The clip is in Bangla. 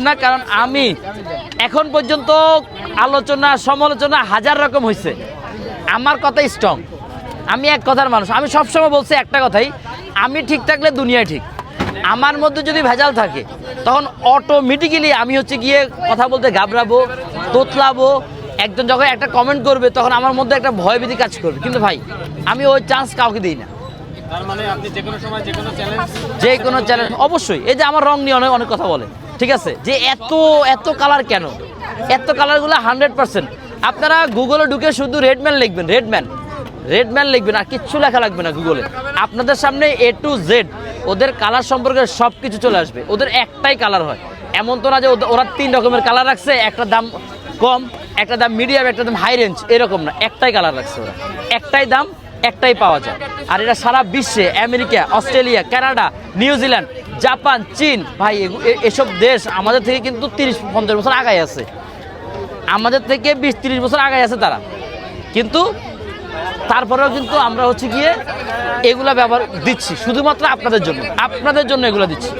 না, কারণ আমি এখন পর্যন্ত আলোচনা সমালোচনা হাজার রকম হয়েছে, আমার কথা স্ট্রং। আমি এক কথার মানুষ, আমি সবসময় বলছি একটা কথাই, আমি ঠিক থাকলে দুনিয়া ঠিক। আমার মধ্যে যদি ভেজাল থাকে তখন অটোমেটিক্যালি আমি হচ্ছে গিয়ে কথা বলতে ঘাবড়াবো, তোতলাবো। একজন যখন একটা কমেন্ট করবে তখন আমার মধ্যে একটা ভয়ভীতি কাজ করবে, কিন্তু ভাই আমি ওই চান্স কাউকে দিই না। তার মানে আপনি যে কোনো সময় যে কোনো চ্যালেঞ্জ অবশ্যই। এই যে আমার রং নিয়ে অনেক কথা বলে, ঠিক আছে, যে এত এত কালার কেন, এত কালারগুলো 100%। আপনারা গুগলে ঢুকে শুধু রেডম্যান লিখবেন, রেডম্যান লিখবেন, আর কিচ্ছু লেখা লাগবে না গুগলে। আপনাদের সামনে A to Z ওদের কালার সম্পর্কে সব কিছু চলে আসবে। ওদের একটাই কালার হয়, এমন তো না যে ওরা 3 রকমের কালার রাখছে, একটা দাম কম, একটা দাম মিডিয়াম, একটা দাম হাই রেঞ্জ, এরকম না, একটাই কালার রাখছে ওরা, একটাই দাম, একটাই পাওয়া যায়। আর এটা সারা বিশ্বে, America, Australia, Canada, New Zealand, Japan, চীন, ভাই এসব দেশ আমাদের থেকে কিন্তু 30-50 বছর আগায় আছে, আমাদের থেকে 20-30 বছর আগায় আছে তারা। কিন্তু তারপরেও কিন্তু আমরা হচ্ছে গিয়ে এগুলা ব্যবহার দিচ্ছি শুধুমাত্র আপনাদের জন্য এগুলো দিচ্ছি।